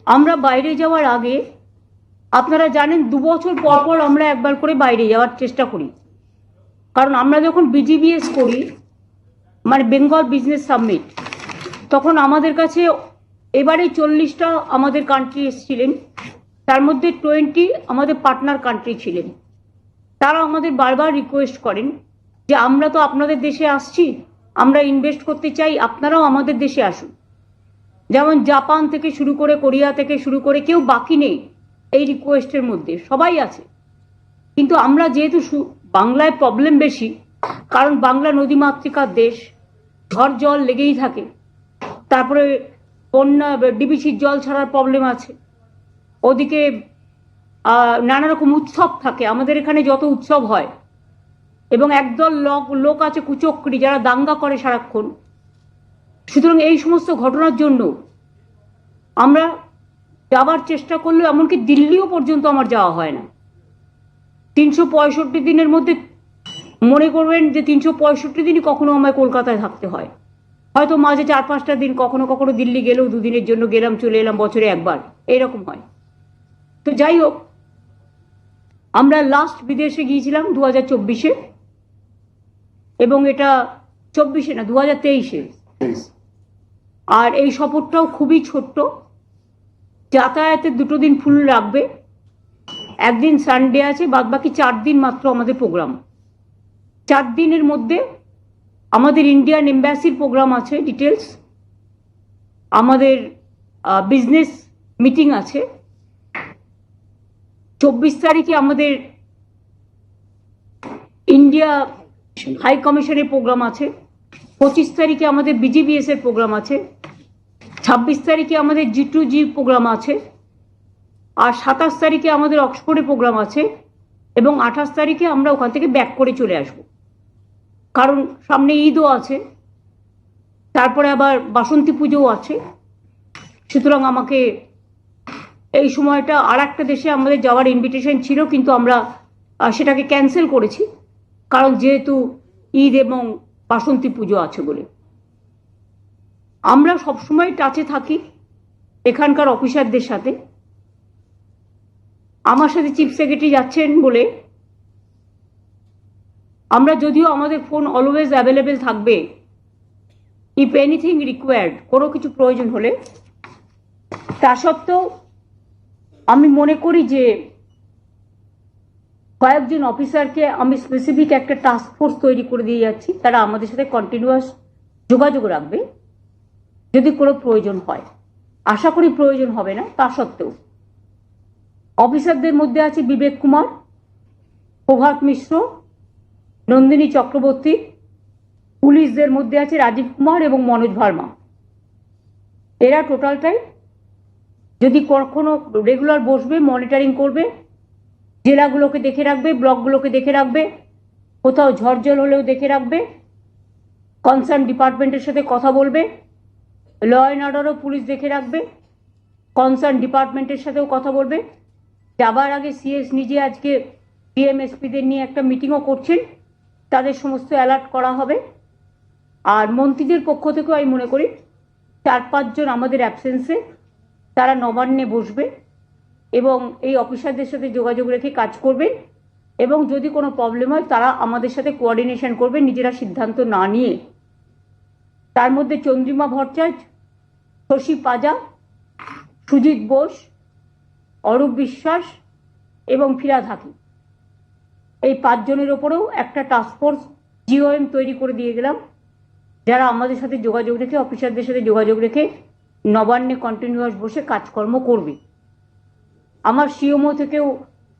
আমরা বাইরে যাওয়ার আগে আপনারা জানেন 2 বছর পর পর আমরা একবার করে বাইরে যাওয়ার চেষ্টা করি, কারণ আমরা যখন বিজিবিএস করি মানে বেঙ্গল বিজনেস সামিট, তখন আমাদের কাছে এবারে 40টা আমাদের কান্ট্রি এসেছিলেন, তার মধ্যে 20 আমাদের পার্টনার কান্ট্রি ছিলেন। তারা আমাদের বারবার রিকোয়েস্ট করেন যে আমরা তো আপনাদের দেশে আসছি, আমরা ইনভেস্ট করতে চাই, আপনারাও আমাদের দেশে আসুন। যেমন জাপান থেকে শুরু করে, কোরিয়া থেকে শুরু করে, কেউ বাকি নেই এই রিকোয়েস্টের মধ্যে, সবাই আছে। কিন্তু আমরা যেহেতু বাংলায় প্রবলেম বেশি, কারণ বাংলা নদীমাতৃকার দেশ, ঝড় জল লেগেই থাকে, তারপরে বন্যা ডিবিসির জল ছাড়ার প্রবলেম আছে, ওদিকে নানা রকম উৎসব থাকে। আমাদের এখানে যত উৎসব হয়, এবং একদল লোক আছে কুচক্রী যারা দাঙ্গা করে সারাক্ষণ। সুতরাং এই সমস্ত ঘটনার জন্য আমরা যাবার চেষ্টা করলেও, এমনকি দিল্লিও পর্যন্ত আমার যাওয়া হয় না। 365 দিনের মধ্যে মনে করবেন যে 365 দিনই কখনো আমায় কলকাতায় থাকতে হয়, হয়তো মাঝে 4-5টা দিন কখনো কখনো দিল্লি গেলেও 2 দিনের জন্য গেলাম, চলে এলাম, বছরে একবার, এরকম হয়। তো যাই হোক, আমরা লাস্ট বিদেশে গিয়েছিলাম 2024-এ, এবং এটা 24-এ না, 2023-এ। আর এই সফরটাও খুবই ছোট্ট, যাতায়াতের 2 দিন ফুল লাগবে, একদিন সানডে আছে, বাদ বাকি 4 দিন মাত্র আমাদের প্রোগ্রাম। 4 দিনের মধ্যে আমাদের ইন্ডিয়ান এম্বাসির প্রোগ্রাম আছে, ডিটেলস, আমাদের বিজনেস মিটিং আছে, 24 তারিখে আমাদের ইন্ডিয়া হাই কমিশনের প্রোগ্রাম আছে, 25 তারিখে আমাদের বিজিবিএস এর প্রোগ্রাম আছে, 26 তারিখে আমাদের G2G প্রোগ্রাম আছে, আর 27 তারিখে আমাদের অক্সফোর্ডে প্রোগ্রাম আছে, এবং 28 তারিখে আমরা ওখান থেকে ব্যাক করে চলে আসব, কারণ সামনে ঈদও আছে, তারপরে আবার বাসন্তী পুজোও আছে। সুতরাং আমাকে এই সময়টা আর একটা দেশে আমাদের যাওয়ার ইনভিটেশন ছিল, কিন্তু আমরা সেটাকে ক্যান্সেল করেছি, কারণ যেহেতু ঈদ এবং বাসন্তী পুজো আছে বলে। আমরা সবসময় টাচে থাকি এখানকার অফিসারদের সাথে। আমার সাথে চিফ সেক্রেটারি যাচ্ছেন বলে আমরা, যদিও আমাদের ফোন অলওয়েজ অ্যাভেলেবেল থাকবে, ইফ এনিথিং রিকোয়ার্ড, কোনো কিছু প্রয়োজন হলে, তা সত্ত্বেও আমি মনে করি যে কয়েকজন অফিসারকে আমি স্পেসিফিক একটা টাস্ক ফোর্স তৈরি করে দিয়ে যাচ্ছি, তারা আমাদের সাথে কন্টিনিউয়াস যোগাযোগ রাখবে যদি কোনো প্রয়োজন হয়। আশা করি প্রয়োজন হবে না, তা সত্ত্বেও অফিসারদের মধ্যে আছে বিবেক কুমার, প্রভাত মিশ্র, নন্দিনী চক্রবর্তী। পুলিশদের মধ্যে আছে রাজীব কুমার এবং মনোজ ভার্মা। এরা টোটালটাই যদি কখনো রেগুলার বসবে, মনিটরিং করবে, জেলাগুলোকে দেখে রাখবে, ব্লকগুলোকে দেখে রাখবে, কোথাও ঝড় জল হলেও দেখে রাখবে, কনসার্ন ডিপার্টমেন্টের সাথে কথা বলবে, ল অ্যান্ড অর্ডারও পুলিশ দেখে রাখবে, কনসার্ন ডিপার্টমেন্টের সাথেও কথা বলবে। যাবার আগে সিএস নিজে আজকে ডিএমএসপিদের নিয়ে একটা মিটিংও করছেন, তাদের সমস্ত অ্যালার্ট করা হবে। আর মন্ত্রীদের পক্ষ থেকেও আমি মনে করি 4-5 জন আমাদের অ্যাবসেন্সে তারা নবান্নে বসবে এবং এই অফিসারদের সাথে যোগাযোগ রেখে কাজ করবেন, এবং যদি কোনো প্রবলেম হয় তারা আমাদের সাথে কোঅর্ডিনেশন করবে, নিজেরা সিদ্ধান্ত না নিয়ে। তার মধ্যে চন্দ্রিমা ভট্টাচার্য, শশী পাজা, সুজিত বোস, অরূপ বিশ্বাস এবং ফিরাদ হাকিম, এই 5 জনের ওপরেও একটা টাস্কফোর্স জিওএম তৈরি করে দিয়ে গেলাম, যারা আমাদের সাথে যোগাযোগ রেখে, অফিসারদের সাথে যোগাযোগ রেখে নবান্নে কন্টিনিউয়াস বসে কাজকর্ম করবে। আমার সিএমও থেকেও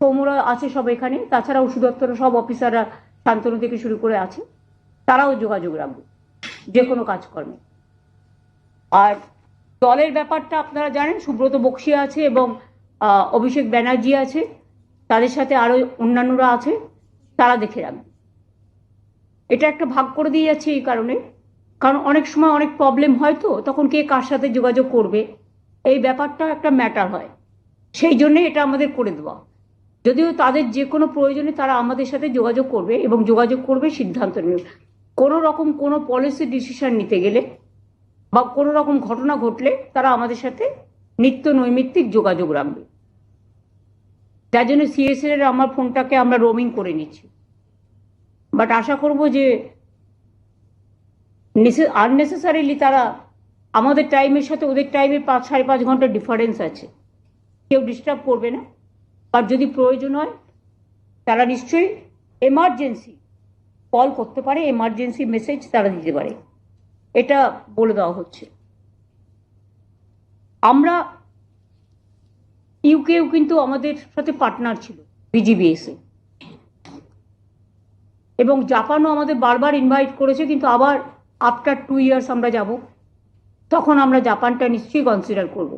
সৌমরা আছে সব এখানে, তাছাড়া ওষুধ দপ্তরের সব অফিসাররা শান্তনু থেকে শুরু করে আছে, তারাও যোগাযোগ রাখবে যে কোনো কাজকর্মে। আর দলের ব্যাপারটা আপনারা জানেন, সুব্রত বক্সী আছে এবং অভিষেক ব্যানার্জি আছে, তাদের সাথে আরও অন্যান্যরা আছে, তারা দেখে রাখবে। এটা একটা ভাগ করে দিয়ে যাচ্ছে এই কারণে, কারণ অনেক সময় অনেক প্রবলেম হয়, তো তখন কে কার সাথে যোগাযোগ করবে এই ব্যাপারটা একটা ম্যাটার হয়, সেই জন্যে এটা আমাদের করে দেওয়া। যদিও তাদের যে কোনো প্রয়োজনে তারা আমাদের সাথে যোগাযোগ করবে, এবং যোগাযোগ করবে, সিদ্ধান্ত নেবে। কোনো রকম কোনো পলিসি ডিসিশন নিতে গেলে বা কোনো রকম ঘটনা ঘটলে তারা আমাদের সাথে নিত্য নৈমিত্তিক যোগাযোগ রাখবে। যার জন্য সিএসএল এর আমার ফোনটাকে আমরা রোমিং করে নিচ্ছি, বাট আশা করব যে আননেসেসারিলি তারা আমাদের টাইমের সাথে ওদের টাইমে 5-5.5 ঘন্টা ডিফারেন্স আছে, কেউ ডিস্টার্ব করবে না। আর যদি প্রয়োজন হয় তারা নিশ্চয়ই এমার্জেন্সি কল করতে পারে, এমার্জেন্সি মেসেজ তারা দিতে পারে, এটা বলে দেওয়া হচ্ছে। আমরা ইউকেও কিন্তু আমাদের সাথে পার্টনার ছিল বিজিবিএসে, এবং জাপানও আমাদের বারবার ইনভাইট করেছে, কিন্তু আবার আফটার 2 ইয়ার্স আমরা যাব, তখন আমরা জাপানটা নিশ্চয়ই কনসিডার করব।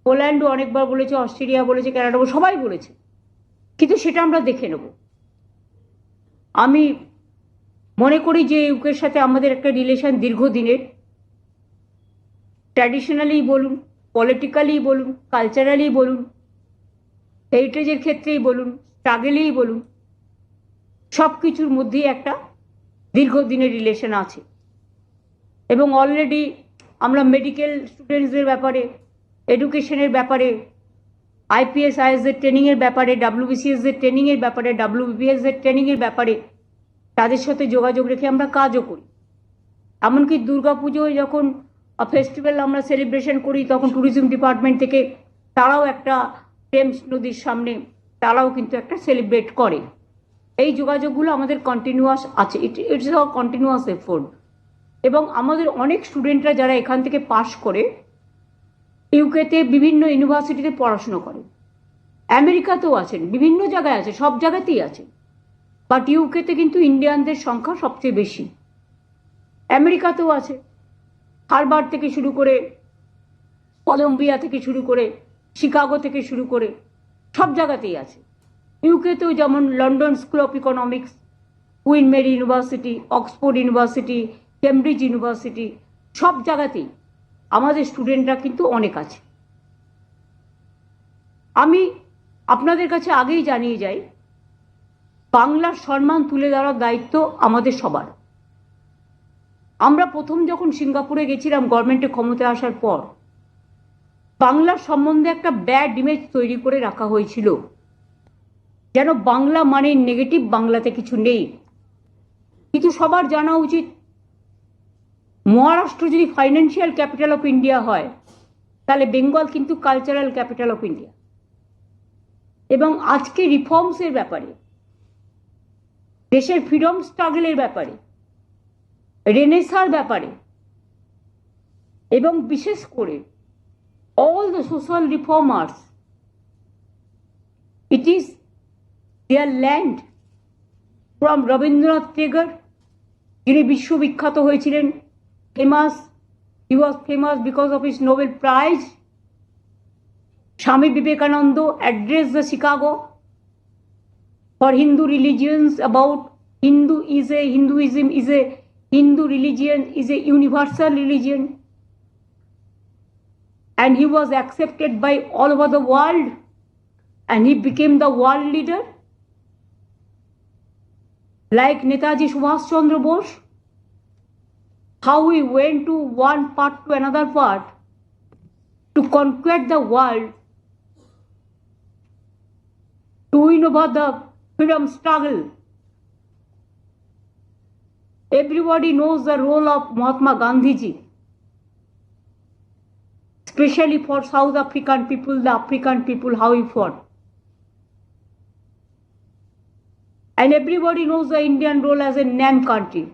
পোল্যান্ডও অনেকবার বলেছে, অস্ট্রেলিয়া বলেছে, কানাডা সবাই বলেছে, কিন্তু সেটা আমরা দেখে নেব। আমি মনে করি যে ইউকের সাথে আমাদের একটা রিলেশন দীর্ঘদিনের, ট্র্যাডিশনালি বলুন, পলিটিক্যালি বলুন, কালচারালি বলুন, হেরিটেজের ক্ষেত্রেই বলুন, স্ট্রাগলেই বলুন, সব কিছুর মধ্যেই একটা দীর্ঘদিনের রিলেশন আছে। এবং অলরেডি আমরা মেডিকেল স্টুডেন্টসদের ব্যাপারে, এডুকেশনের ব্যাপারে, আইপিএস আইএসদের ট্রেনিংয়ের ব্যাপারে, ডাব্লিউবিসিএসদের ট্রেনিংয়ের ব্যাপারে, ডাব্লিউবিপিএসদের ট্রেনিংয়ের ব্যাপারে তাদের সাথে যোগাযোগ রেখে আমরা কাজও করি। এমনকি দুর্গাপুজোয় যখন ফেস্টিভ্যাল আমরা সেলিব্রেশন করি, তখন ট্যুরিজম ডিপার্টমেন্ট থেকে তারাও একটা টেমস নদীর সামনে তারাও কিন্তু একটা সেলিব্রেট করে। এই যোগাযোগগুলো আমাদের কন্টিনিউয়াস আছে, ইটস আ কন্টিনিউয়াস এফোর্ট। এবং আমাদের অনেক স্টুডেন্টরা যারা এখান থেকে পাশ করে ইউকেতে বিভিন্ন ইউনিভার্সিটিতে পড়াশুনো করে, আমেরিকাতেও আছেন, বিভিন্ন জায়গায় আছে, সব জায়গাতেই আছে, বাট ইউকেতে কিন্তু ইন্ডিয়ানদের সংখ্যা সবচেয়ে বেশি। আমেরিকাতেও আছে, হারবার্ড থেকে শুরু করে, কলম্বিয়া থেকে শুরু করে, শিকাগো থেকে শুরু করে সব জায়গাতেই আছে। ইউকেতেও যেমন London School of Economics, Queen Mary University, Oxford University, Cambridge University, সব জায়গাতেই আমাদের স্টুডেন্টরা কিন্তু অনেক আছে। আমি আপনাদের কাছে আগেই জানিয়ে যাই, বাংলার সম্মান তুলে ধরার দায়িত্ব আমাদের সবার। আমরা প্রথম যখন সিঙ্গাপুরে গেছিলাম গভর্নমেন্টে ক্ষমতায় আসার পর, বাংলার সম্বন্ধে একটা ব্যাড ইমেজ তৈরি করে রাখা হয়েছিল, যেন বাংলা মানে নেগেটিভ, বাংলাতে কিছু নেই। কিন্তু সবার জানা উচিত, মহারাষ্ট্র যদি ফাইন্যান্সিয়াল ক্যাপিটাল অফ ইন্ডিয়া হয়, তাহলে বেঙ্গল কিন্তু কালচারাল ক্যাপিটাল অফ ইন্ডিয়া। এবং আজকে রিফর্মসের ব্যাপারে, দেশের ফ্রিডম স্ট্রাগলের ব্যাপারে, রেনেসার ব্যাপারে, এবং বিশেষ করে all the social reformers, it is their land from Rabindranath Tagore, যিনি বিশ্ববিখ্যাত হয়েছিলেন, famous, he was famous because of his Nobel Prize. Swami Vivekananda addressed the Chicago for Hindu religions about Hinduism is a Hindu religion, is a universal religion, and he was accepted by all over the world, and he became the world leader. Like Netaji Subhash Chandra Bose, how he went to one part to another part to conquer the world, to win over the freedom struggle. Everybody knows the role of Mahatma Gandhi ji, especially for South African people, the African people, how he fought. And everybody knows the Indian role as a NAM country,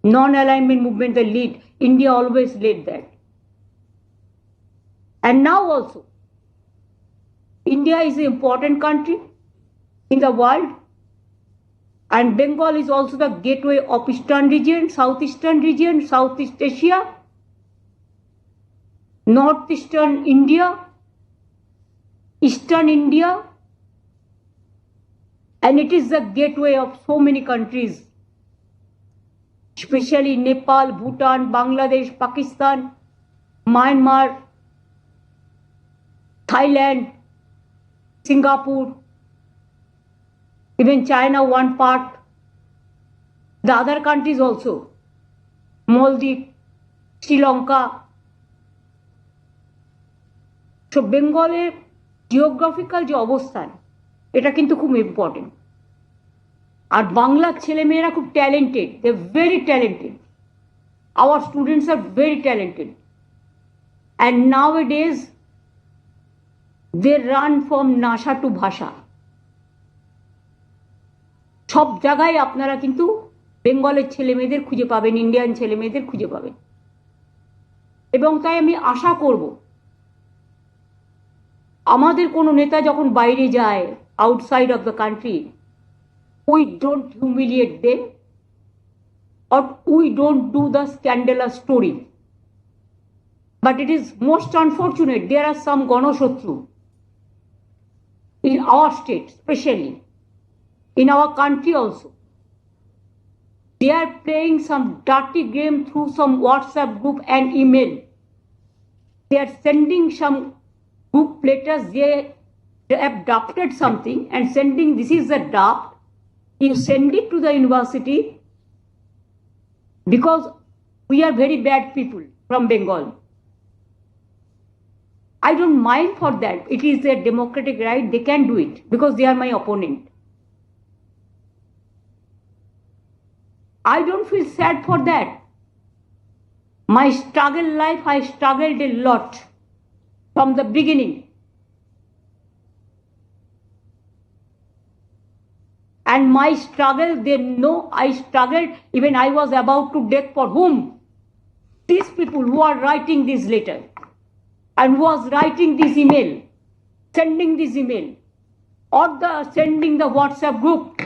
non-alignment movement, they lead. India always led that. And now also, India is an important country in the world, and Bengal is also the gateway of Eastern region, Southeastern region, Southeast Asia, Northeastern India, Eastern India, and it is the gateway of so many countries, especially Nepal, Bhutan, Bangladesh, Pakistan, Myanmar, Thailand, Singapore, even China one part, the other countries also, Maldives, Sri Lanka, so বেঙ্গলের geographical যে অবস্থান এটা কিন্তু খুব important. আর বাংলার ছেলেমেয়েরা খুব talented, they very talented, our students are very talented, and nowadays they run from NASA to ভাষা। সব জায়গায় আপনারা কিন্তু বেঙ্গলের ছেলে মেয়েদের খুঁজে পাবেন, ইন্ডিয়ান ছেলে মেয়েদের খুঁজে পাবেন। এবং তাই আমি আশা করব আমাদের কোনো নেতা যখন বাইরে যায়, outside of the country, we don't humiliate them or we don't do the scandalous story. But it is most unfortunate, there are some Ganoshatru in our state, especially in our country also. They are playing some dirty game through some WhatsApp group and email. They are sending some group letters, they have drafted something and sending, this is the draft, you send it to the university, because we are very bad people from Bengal. I don't mind for that. It is their democratic right. They can do it because they are my opponent. I don't feel sad for that. My struggle life, I struggled a lot from the beginning. And my struggle, they know I struggled, even I was about to death for whom? These people who are writing this letter and who was writing this email, sending this email, or sending the WhatsApp group.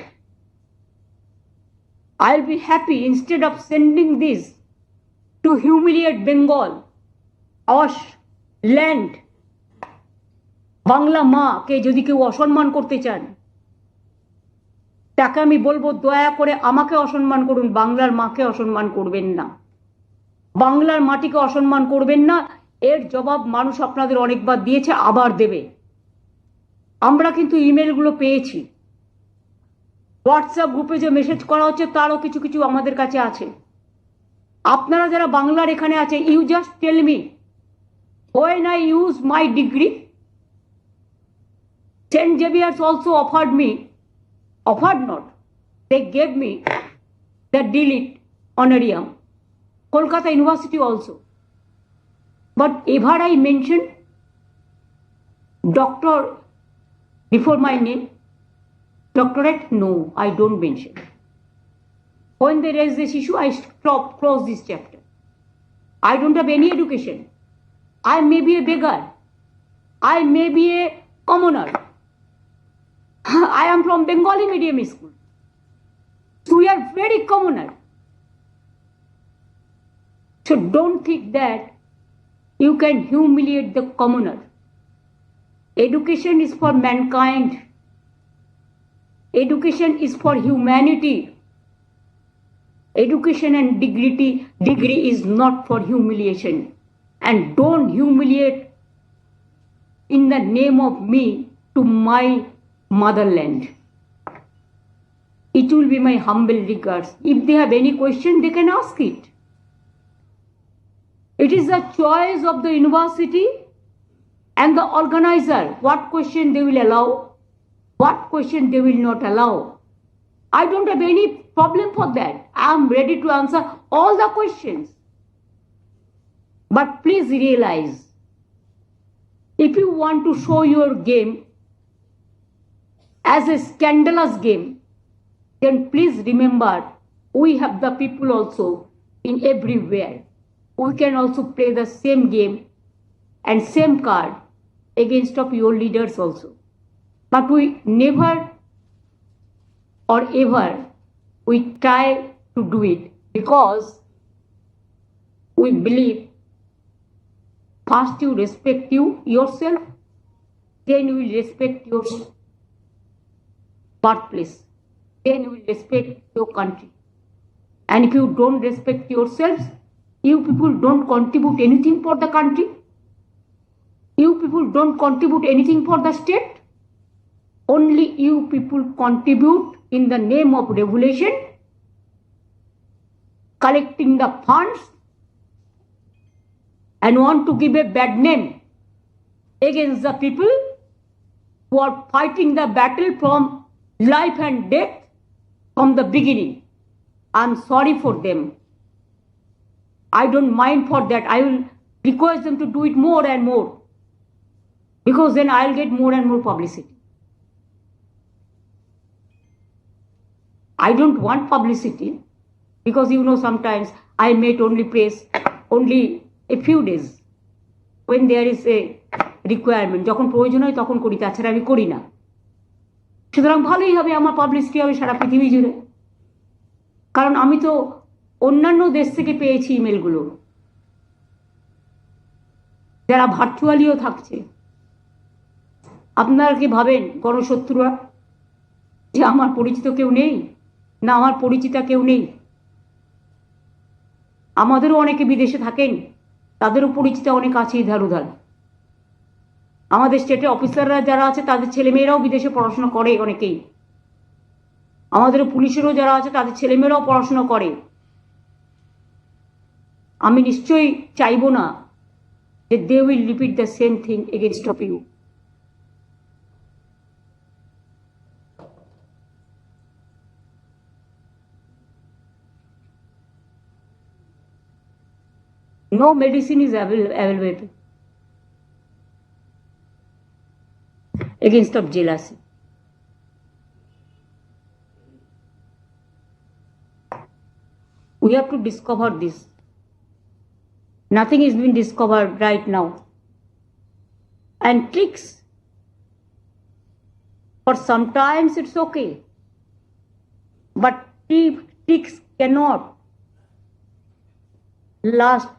I'll be happy instead of sending this to humiliate Bengal, our land. Bangla মা কে যদি কেউ অসম্মান করতে চান, তাকে আমি বলবো দয়া করে আমাকে অসম্মান করুন, বাংলার মাকে অসম্মান করবেন না, বাংলার মাটিকে অসম্মান করবেন না। এর জবাব মানুষ আপনাদের অনেকবার দিয়েছে, আবার দেবে। আমরা কিন্তু ইমেলগুলো পেয়েছি, হোয়াটসঅ্যাপ গ্রুপে যে মেসেজ করা হচ্ছে তারও কিছু কিছু আমাদের কাছে আছে। আপনারা যারা বাংলার এখানে আছে, you just tell me when I use my degree, St. Xavier's also offered not, they gave me the D.Litt honorarium, Kolkata University also. But ever I mentioned doctor before my name, doctorate, no, I don't mention. When they raise this issue, I stop, close this chapter. I don't have any education. I may be a beggar. I may be a commoner. I am from Bengali medium school. So we are very commoner. So don't think that you can humiliate the commoner. Education is for mankind. Education is for humanity. Education and degree is not for humiliation. And don't humiliate in the name of me to my motherland. It will be my humble regards. If they have any question, they can ask it. It is the choice of the university and the organizer what question they will allow, what question they will not allow. I don't have any problem for that. I am ready to answer all the questions. But please realize, if you want to show your game as a scandalous game, then please remember we have the people also in everywhere. We can also play the same game and same card against of your leaders also. But we never or ever we try to do it, because we believe first you respect yourself, then you will respect your birthplace, then you will respect your country. And if you don't respect yourselves, you people don't contribute anything for the country, you people don't contribute anything for the state. Only you people contribute in the name of revolution, collecting the funds, and want to give a bad name against the people who are fighting the battle from life and death from the beginning. I'm sorry for them. I don't mind for that. I will request them to do it more and more, because then I'll get more and more publicity. I don't want publicity, because sometimes I met only press only a few days when there is a requirement. যখন প্রয়োজন হয় তখন করি, তাছাড়া আমি করি না। সুতরাং ভালোই হবে, আমার পাবলিসিটি হবে সারা পৃথিবী জুড়ে। কারণ আমি তো অন্যান্য দেশ থেকে পেয়েছি ইমেলগুলো, যারা ভার্চুয়ালিও থাকছে। আপনারা কি ভাবেন গণশত্রুরা যে আমার পরিচিত কেউ নেই? না, আমার পরিচিতা কেউ নেই। আমাদেরও অনেকে বিদেশে থাকেন, তাদেরও পরিচিত অনেক আছে ইধার উধার। আমাদের স্টেটে অফিসাররা যারা আছে তাদের ছেলেমেয়েরাও বিদেশে পড়াশোনা করে অনেকেই। আমাদের পুলিশেরও যারা আছে তাদের ছেলেমেয়েরাও পড়াশোনা করে। আমি নিশ্চয়ই চাইব না যে they will repeat the same thing against of you. No medicine is available against of jealousy. We have to discover this. Nothing is being discovered right now. And tricks, for sometimes it's okay, but tricks cannot last.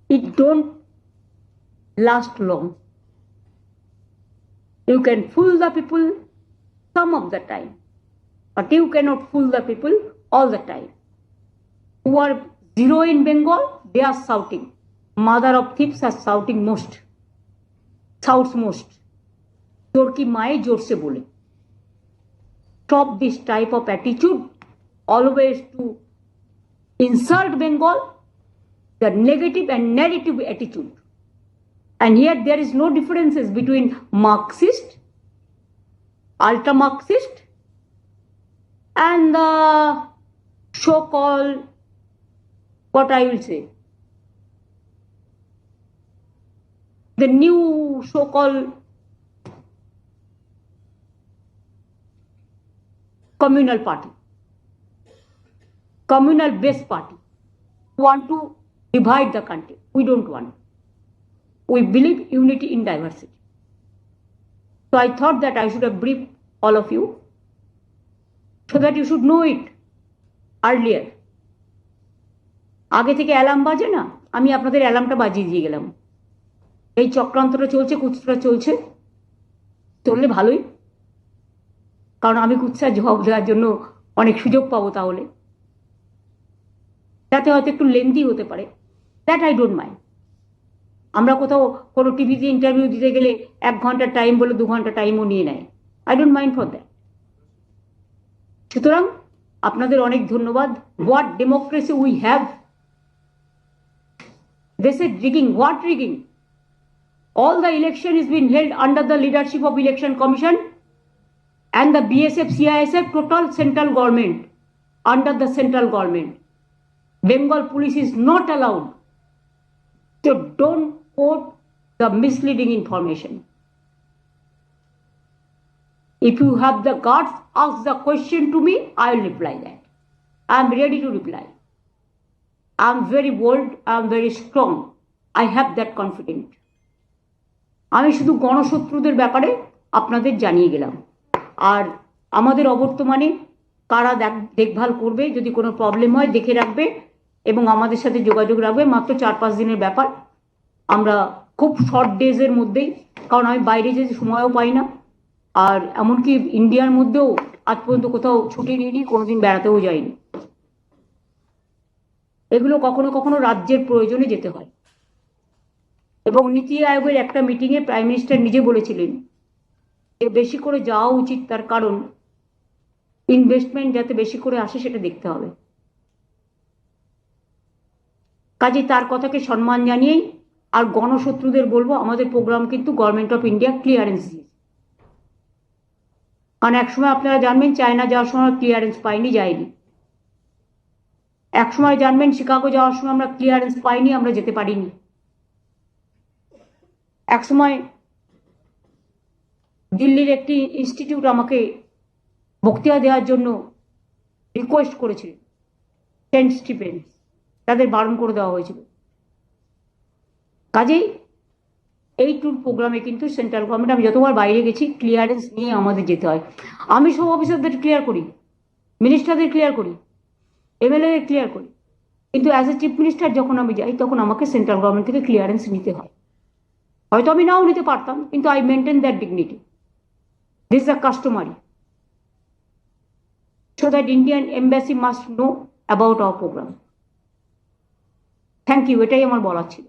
It don't last long. You can fool the people some of the time, but you cannot fool the people all the time. Who are zero in Bengal, they are shouting. Mother of thieves are shouting most, shouts most. Chor ki maaye jor se bole. Stop this type of attitude, always to insult Bengal, the negative and narrative attitude. And yet there is no differences between Marxist, ultra-Marxist, and the so-called, what I will say, the new so-called communal party, communal-based party, want to divide the country. We don't want. We believe unity in diversity. So I thought that I should have briefed all of you so that you should know it earlier. আগে থেকে alarm বাজে না, আমি আপনাদের অ্যালার্মটা বাজিয়ে দিয়ে গেলাম। এই চক্রান্তটা চলছে, কুৎসটা চলছে, চললে ভালোই, কারণ আমি কুৎসার জবাব দেওয়ার জন্য অনেক সুযোগ পাবো। তাহলে তাতে হয়তো একটু লেন্দি হতে পারে, দ্যাট আই ডোন্ট মাইন্ড। আমরা কোথাও কোনো টিভিতে ইন্টারভিউ দিতে গেলে 1 ঘন্টা টাইম বলে 2 ঘন্টা টাইমও নিয়ে নেয়। I don't mind for that. সুতরাং আপনাদের অনেক ধন্যবাদ। What democracy we have, they said rigging. What rigging? All the election is being held under the leadership of Election Commission and the BSF, CISF, total central government, under the central government. Bengal police is not allowed. So don't quote the misleading information. If you have the guts, ask the question to me, I will reply that. I am ready to reply. I am very bold, I am very strong. I have that confidence. আমি শুধু গণশত্রুদের ব্যাপারে আপনাদের জানিয়ে গেলাম। আর আমাদের অবর্তমানে কারা দেখভাল করবে, যদি কোনো প্রবলেম হয় দেখে রাখবে এবং আমাদের সাথে যোগাযোগ রাখবে। মাত্র 4-5 দিনের ব্যাপার, আমরা খুব শর্ট ডেজের মধ্যেই, কারণ আমি বাইরে যেতে সময়ও পাই না, আর এমনকি ইন্ডিয়ার মধ্যেও আজ পর্যন্ত কোথাও ছুটি নিইনি, কোনোদিন বেড়াতেও যাইনি। এগুলো কখনো কখনো রাজ্যের প্রয়োজনে যেতে হয়। এবং নীতি আয়োগের একটা মিটিংয়ে প্রাইম মিনিস্টার নিজে বলেছিলেন যে বেশি করে যাওয়া উচিত, তার কারণ ইনভেস্টমেন্ট যাতে বেশি করে আসে সেটা দেখতে হবে। কাজে তার কথাকে সম্মান জানিয়েই আর গণশত্রুদের বলবো আমাদের প্রোগ্রাম কিন্তু গভর্নমেন্ট অফ ইন্ডিয়া ক্লিয়ারেন্স দিয়েছে। কারণ একসময় আপনারা জানবেন চায়না যাওয়ার সময় ক্লিয়ারেন্স পাইনি, যায়নি। একসময় জানবেন শিকাগো যাওয়ার সময় আমরা ক্লিয়ারেন্স পাইনি, আমরা যেতে পারিনি। একসময় দিল্লির একটি ইনস্টিটিউট আমাকে বক্তৃতা দেওয়ার জন্য রিকোয়েস্ট করেছিল, সেন্ট স্টিফেন্স, তাদের বারণ করে দেওয়া হয়েছিল। কাজেই এই ট্যুর প্রোগ্রামে কিন্তু সেন্ট্রাল গভর্নমেন্ট, আমি যতবার বাইরে গেছি ক্লিয়ারেন্স নিয়ে আমাদের যেতে হয়। আমি সব অফিসারদের ক্লিয়ার করি, মিনিস্টারদের ক্লিয়ার করি, এমএলএদের ক্লিয়ার করি, কিন্তু অ্যাজ এ চিফ মিনিস্টার যখন আমি যাই তখন আমাকে সেন্ট্রাল গভর্নমেন্ট থেকে ক্লিয়ারেন্স নিতে হয়। হয়তো আমি নাও নিতে পারতাম, কিন্তু I maintain that dignity. This is a customary, so that Indian embassy must know about our program. Thank you, এটাই আমার বলার ছিল।